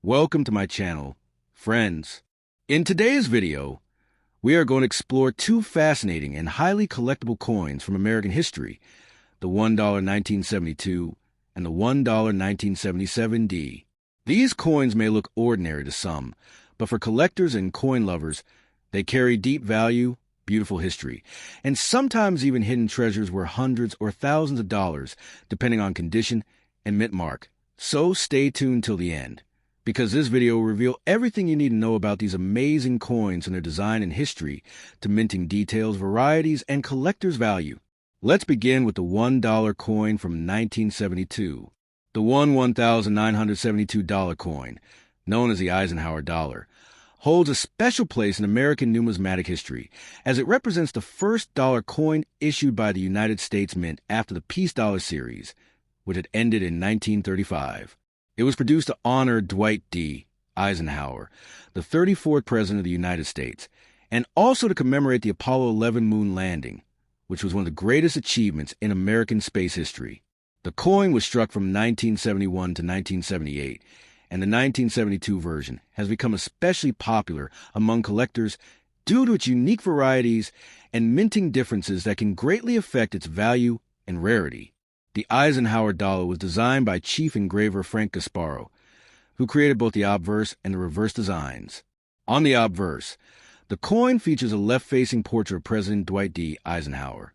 Welcome to my channel, friends. In today's video, we are going to explore two fascinating and highly collectible coins from American history, the $1 1972 and the $1 1977D. These coins may look ordinary to some, but for collectors and coin lovers, they carry deep value, beautiful history, and sometimes even hidden treasures worth hundreds or thousands of dollars, depending on condition and mint mark. So stay tuned till the end, because this video will reveal everything you need to know about these amazing coins and their design and history, to minting details, varieties, and collector's value. Let's begin with the $1 coin from 1972. The $1972 coin, known as the Eisenhower dollar, holds a special place in American numismatic history, as it represents the first dollar coin issued by the United States Mint after the Peace Dollar series, which had ended in 1935. It was produced to honor Dwight D. Eisenhower, the 34th President of the United States, and also to commemorate the Apollo 11 moon landing, which was one of the greatest achievements in American space history. The coin was struck from 1971 to 1978, and the 1972 version has become especially popular among collectors due to its unique varieties and minting differences that can greatly affect its value and rarity. The Eisenhower dollar was designed by chief engraver Frank Gasparo, who created both the obverse and the reverse designs. On the obverse, the coin features a left-facing portrait of President Dwight D. Eisenhower,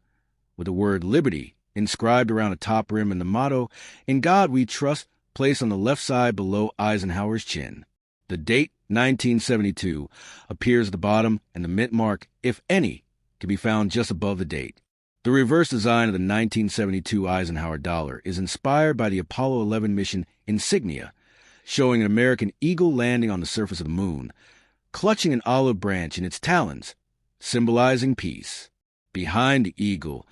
with the word Liberty inscribed around the top rim and the motto, "In God We Trust," placed on the left side below Eisenhower's chin. The date, 1972, appears at the bottom, and the mint mark, if any, can be found just above the date. The reverse design of the 1972 Eisenhower dollar is inspired by the Apollo 11 mission insignia, showing an American eagle landing on the surface of the moon, clutching an olive branch in its talons, symbolizing peace. Behind the eagle,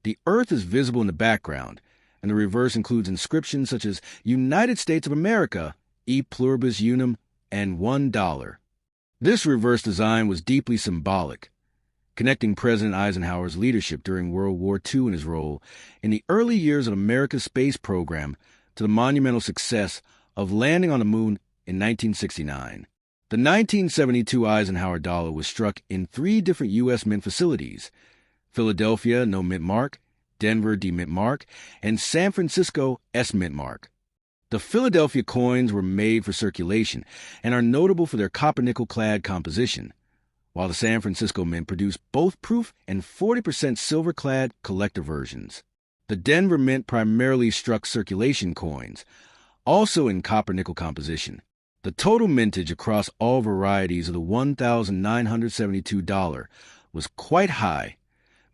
the Earth is visible in the background, and the reverse includes inscriptions such as United States of America, E Pluribus Unum, and $1. This reverse design was deeply symbolic, connecting President Eisenhower's leadership during World War II and his role in the early years of America's space program to the monumental success of landing on the moon in 1969. The 1972 Eisenhower dollar was struck in 3 different U.S. mint facilities: Philadelphia, no mint mark; Denver, D mint mark; and San Francisco, S mint mark. The Philadelphia coins were made for circulation and are notable for their copper-nickel clad composition, while the San Francisco Mint produced both proof and 40% silver-clad collector versions. The Denver Mint primarily struck circulation coins, also in copper-nickel composition. The total mintage across all varieties of the $1972 was quite high,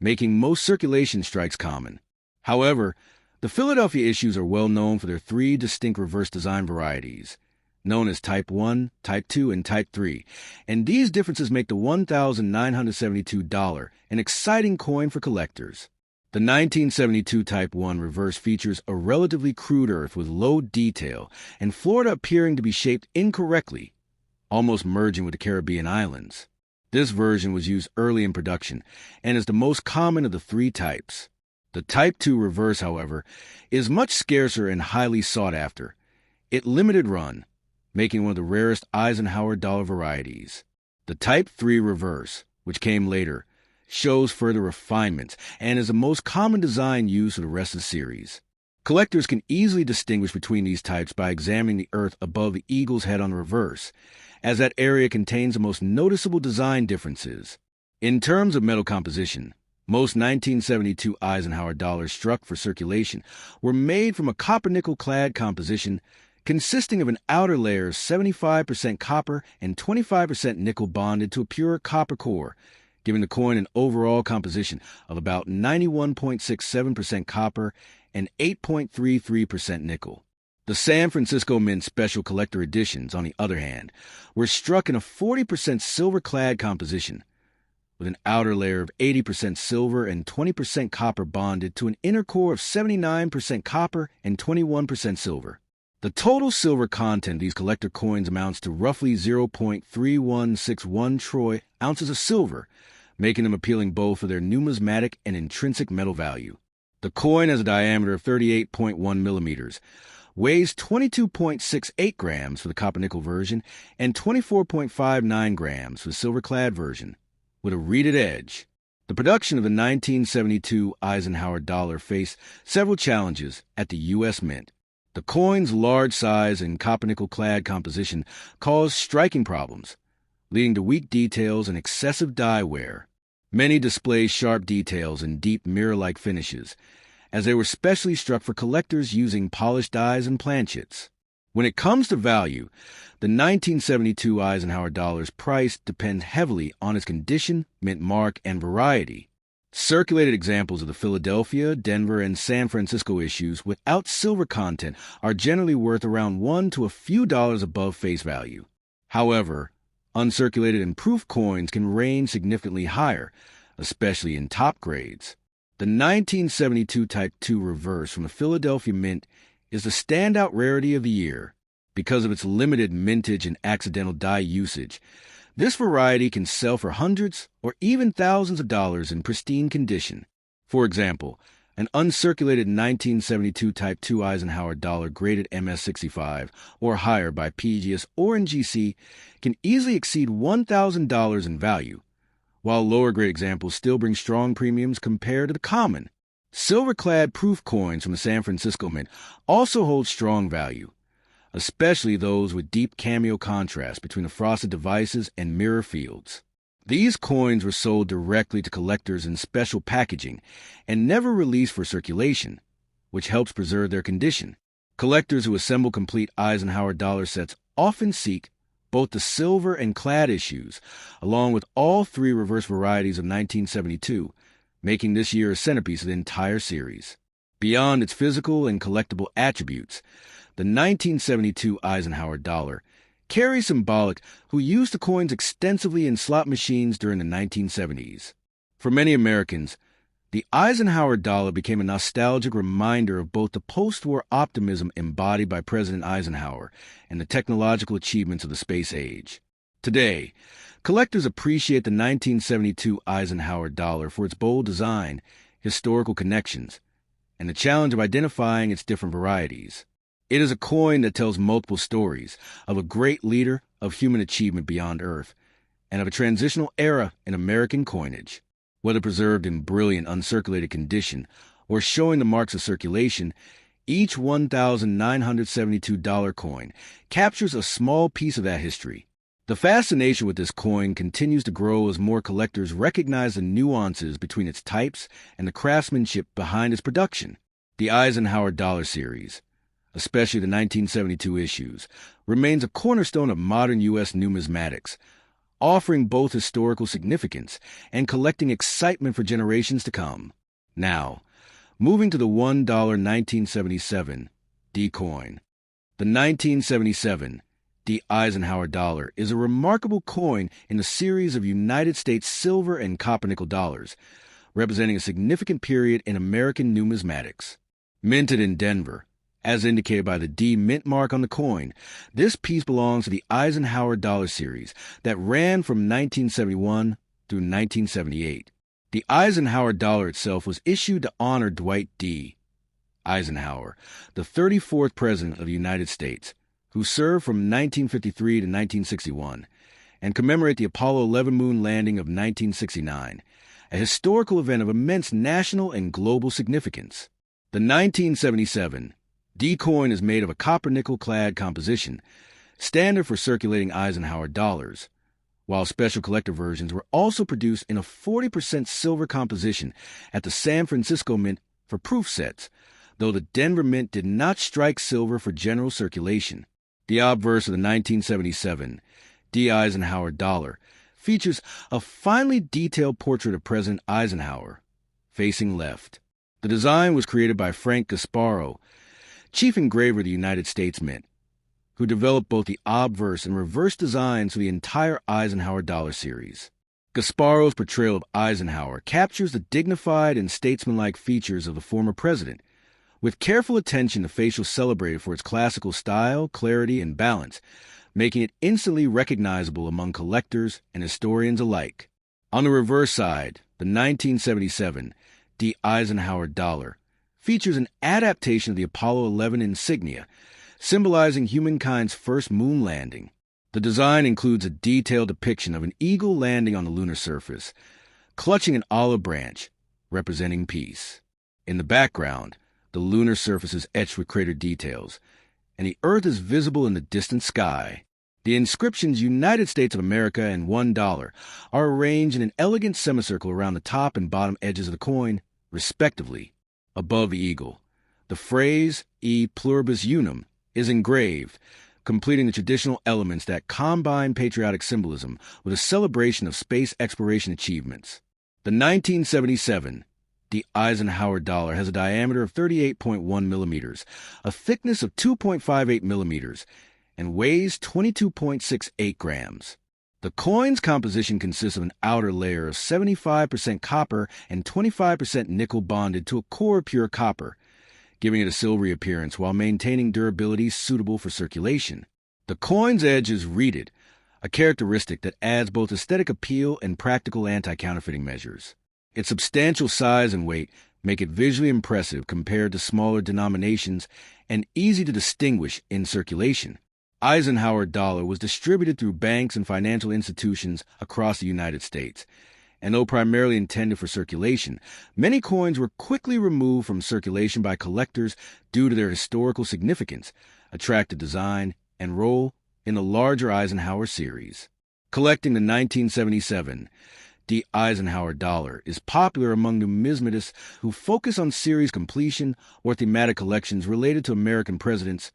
making most circulation strikes common. However, the Philadelphia issues are well known for their 3 distinct reverse design varieties, known as Type 1, Type 2, and Type 3, and these differences make the $1972 an exciting coin for collectors. The 1972 Type 1 reverse features a relatively crude earth with low detail and Florida appearing to be shaped incorrectly, almost merging with the Caribbean islands. This version was used early in production and is the most common of the 3 types. The Type 2 reverse, however, is much scarcer and highly sought after. It limited run, making one of the rarest Eisenhower dollar varieties. The Type 3 reverse, which came later, shows further refinements and is the most common design used for the rest of the series. Collectors can easily distinguish between these types by examining the earth above the eagle's head on the reverse, as that area contains the most noticeable design differences. In terms of metal composition, most 1972 Eisenhower dollars struck for circulation were made from a copper-nickel clad composition consisting of an outer layer of 75% copper and 25% nickel bonded to a pure copper core, giving the coin an overall composition of about 91.67% copper and 8.33% nickel. The San Francisco Mint Special Collector Editions, on the other hand, were struck in a 40% silver-clad composition, with an outer layer of 80% silver and 20% copper bonded to an inner core of 79% copper and 21% silver. The total silver content of these collector coins amounts to roughly 0.3161 troy ounces of silver, making them appealing both for their numismatic and intrinsic metal value. The coin has a diameter of 38.1 millimeters, weighs 22.68 grams for the copper-nickel version and 24.59 grams for the silver-clad version, with a reeded edge. The production of the 1972 Eisenhower dollar faced several challenges at the U.S. Mint. The coin's large size and copper-nickel-clad composition caused striking problems, leading to weak details and excessive die wear. Many display sharp details and deep mirror-like finishes, as they were specially struck for collectors using polished dies and planchets. When it comes to value, the 1972 Eisenhower dollar's price depends heavily on its condition, mint mark, and variety. Circulated examples of the Philadelphia, Denver, and San Francisco issues without silver content are generally worth around $1 to a few dollars above face value. However, uncirculated and proof coins can range significantly higher, especially in top grades. The 1972 Type II reverse from the Philadelphia Mint is the standout rarity of the year. Because of its limited mintage and accidental die usage, this variety can sell for hundreds or even thousands of dollars in pristine condition. For example, an uncirculated 1972 Type II Eisenhower dollar graded MS-65 or higher by PGS or NGC can easily exceed $1,000 in value, while lower-grade examples still bring strong premiums compared to the common. Silver-clad proof coins from the San Francisco Mint also hold strong value, especially those with deep cameo contrast between the frosted devices and mirror fields. These coins were sold directly to collectors in special packaging and never released for circulation, which helps preserve their condition. Collectors who assemble complete Eisenhower dollar sets often seek both the silver and clad issues, along with all three reverse varieties of 1972, making this year a centerpiece of the entire series. Beyond its physical and collectible attributes, the 1972 Eisenhower dollar carries symbolic who used the coins extensively in slot machines during the 1970s. For many Americans, the Eisenhower dollar became a nostalgic reminder of both the post-war optimism embodied by President Eisenhower and the technological achievements of the space age. Today, collectors appreciate the 1972 Eisenhower dollar for its bold design, historical connections, and the challenge of identifying its different varieties. It is a coin that tells multiple stories of a great leader of human achievement beyond Earth and of a transitional era in American coinage. Whether preserved in brilliant uncirculated condition or showing the marks of circulation, each $1,972 coin captures a small piece of that history. The fascination with this coin continues to grow as more collectors recognize the nuances between its types and the craftsmanship behind its production. The Eisenhower dollar series, especially the 1972 issues, remains a cornerstone of modern U.S. numismatics, offering both historical significance and collecting excitement for generations to come. Now, moving to the $1 1977 D coin. The 1977 D Eisenhower dollar is a remarkable coin in a series of United States silver and copper-nickel dollars, representing a significant period in American numismatics. Minted in Denver, as indicated by the D mint mark on the coin, this piece belongs to the Eisenhower dollar series that ran from 1971 through 1978. The Eisenhower dollar itself was issued to honor Dwight D. Eisenhower, the 34th President of the United States, who served from 1953 to 1961, and commemorate the Apollo 11 moon landing of 1969, a historical event of immense national and global significance. The 1977 D coin is made of a copper-nickel-clad composition, standard for circulating Eisenhower dollars, while special collector versions were also produced in a 40% silver composition at the San Francisco Mint for proof sets, though the Denver Mint did not strike silver for general circulation. The obverse of the 1977 D Eisenhower dollar features a finely detailed portrait of President Eisenhower, facing left. The design was created by Frank Gasparo, chief engraver of the United States Mint, who developed both the obverse and reverse designs for the entire Eisenhower dollar series. Gasparo's portrayal of Eisenhower captures the dignified and statesmanlike features of the former president, with careful attention to facial celebrated for its classical style, clarity, and balance, making it instantly recognizable among collectors and historians alike. On the reverse side, the 1977 D Eisenhower dollar features an adaptation of the Apollo 11 insignia, symbolizing humankind's first moon landing. The design includes a detailed depiction of an eagle landing on the lunar surface, clutching an olive branch, representing peace. In the background, the lunar surface is etched with crater details, and the Earth is visible in the distant sky. The inscriptions United States of America and $1 are arranged in an elegant semicircle around the top and bottom edges of the coin, respectively. Above the eagle, the phrase E pluribus unum is engraved, completing the traditional elements that combine patriotic symbolism with a celebration of space exploration achievements. The 1977 The Eisenhower dollar has a diameter of 38.1 millimeters, a thickness of 2.58 millimeters, and weighs 22.68 grams. The coin's composition consists of an outer layer of 75% copper and 25% nickel bonded to a core of pure copper, giving it a silvery appearance while maintaining durability suitable for circulation. The coin's edge is reeded, a characteristic that adds both aesthetic appeal and practical anti-counterfeiting measures. Its substantial size and weight make it visually impressive compared to smaller denominations and easy to distinguish in circulation. Eisenhower dollar was distributed through banks and financial institutions across the United States, and though primarily intended for circulation, many coins were quickly removed from circulation by collectors due to their historical significance, attractive design, and role in the larger Eisenhower series. Collecting the 1977 The Eisenhower dollar is popular among numismatists who focus on series completion or thematic collections related to American presidents,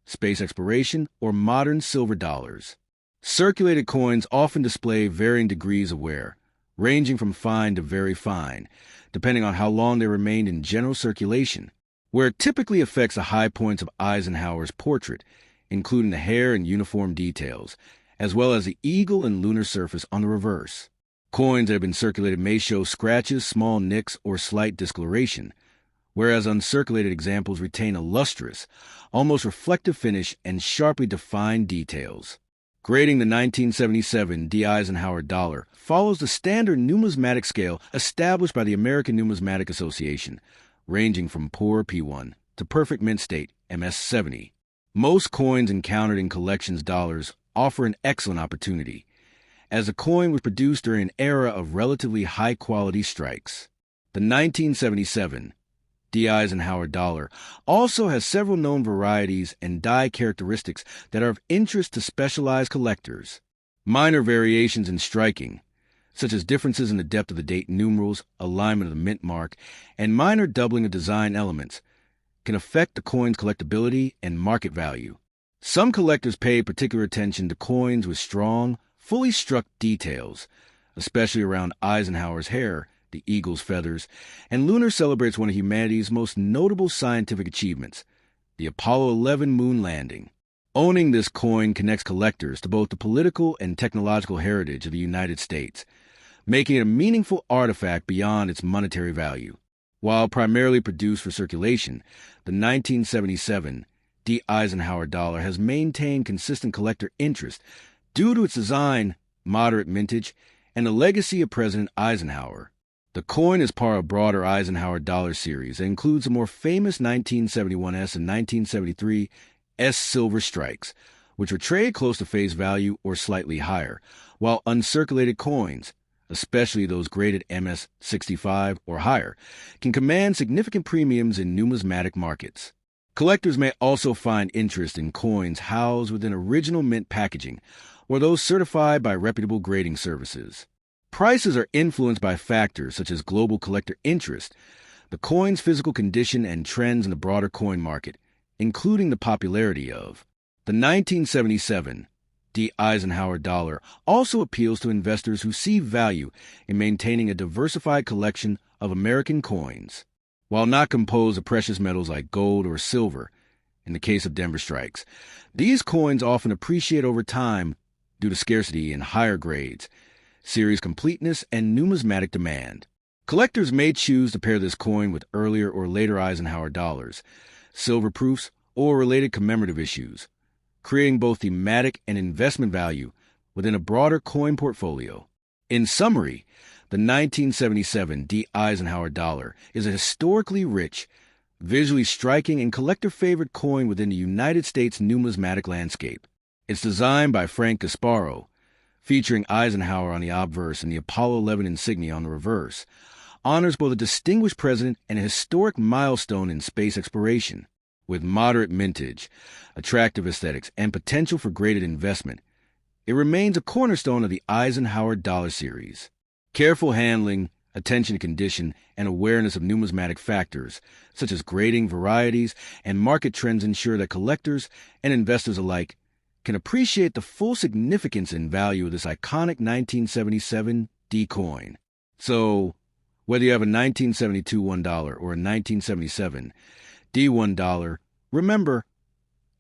space exploration, or modern silver dollars. Circulated coins often display varying degrees of wear, ranging from fine to very fine, depending on how long they remained in general circulation. Wear typically affects the high points of Eisenhower's portrait, including the hair and uniform details, as well as the eagle and lunar surface on the reverse. Coins that have been circulated may show scratches, small nicks, or slight discoloration, whereas uncirculated examples retain a lustrous, almost reflective finish and sharply defined details. Grading the 1977 D. Eisenhower dollar follows the standard numismatic scale established by the American Numismatic Association, ranging from poor P1 to perfect mint state MS-70. Most coins encountered in collections dollars offer an excellent opportunity, as the coin was produced during an era of relatively high-quality strikes. The 1977 D. Eisenhower dollar also has several known varieties and die characteristics that are of interest to specialized collectors. Minor variations in striking, such as differences in the depth of the date numerals, alignment of the mint mark, and minor doubling of design elements, can affect the coin's collectability and market value. Some collectors pay particular attention to coins with strong, fully struck details, especially around Eisenhower's hair, the eagle's feathers, and lunar celebrates one of humanity's most notable scientific achievements, the Apollo 11 moon landing. Owning this coin connects collectors to both the political and technological heritage of the United States, making it a meaningful artifact beyond its monetary value. While primarily produced for circulation, the 1977 D. Eisenhower dollar has maintained consistent collector interest due to its design, moderate mintage, and the legacy of President Eisenhower. The coin is part of a broader Eisenhower dollar series that includes the more famous 1971S and 1973 S silver strikes, which are traded close to face value or slightly higher, while uncirculated coins, especially those graded MS-65 or higher, can command significant premiums in numismatic markets. Collectors may also find interest in coins housed within original mint packaging or those certified by reputable grading services. Prices are influenced by factors such as global collector interest, the coin's physical condition, and trends in the broader coin market, including the popularity of. The 1977 D. Eisenhower dollar also appeals to investors who see value in maintaining a diversified collection of American coins. While not composed of precious metals like gold or silver, in the case of Denver strikes, these coins often appreciate over time due to scarcity in higher grades, series completeness, and numismatic demand. Collectors may choose to pair this coin with earlier or later Eisenhower dollars, silver proofs, or related commemorative issues, creating both thematic and investment value within a broader coin portfolio. In summary, the 1977 D. Eisenhower dollar is a historically rich, visually striking and collector-favorite coin within the United States numismatic landscape. It's designed by Frank Gasparo, featuring Eisenhower on the obverse and the Apollo 11 insignia on the reverse, honors both a distinguished president and a historic milestone in space exploration. With moderate mintage, attractive aesthetics, and potential for graded investment, it remains a cornerstone of the Eisenhower dollar series. Careful handling, attention to condition, and awareness of numismatic factors, such as grading, varieties, and market trends ensure that collectors and investors alike can appreciate the full significance and value of this iconic 1977 D coin. So, whether you have a 1972 $1 or a 1977 D $1, remember,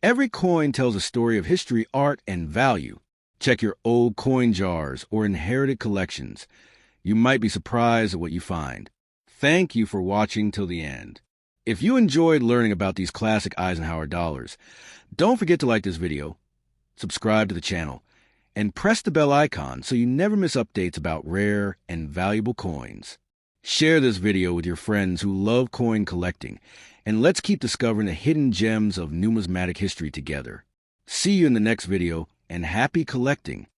every coin tells a story of history, art, and value. Check your old coin jars or inherited collections. You might be surprised at what you find. Thank you for watching till the end. If you enjoyed learning about these classic Eisenhower dollars, don't forget to like this video, subscribe to the channel, and press the bell icon so you never miss updates about rare and valuable coins. Share this video with your friends who love coin collecting, and let's keep discovering the hidden gems of numismatic history together. See you in the next video, and happy collecting!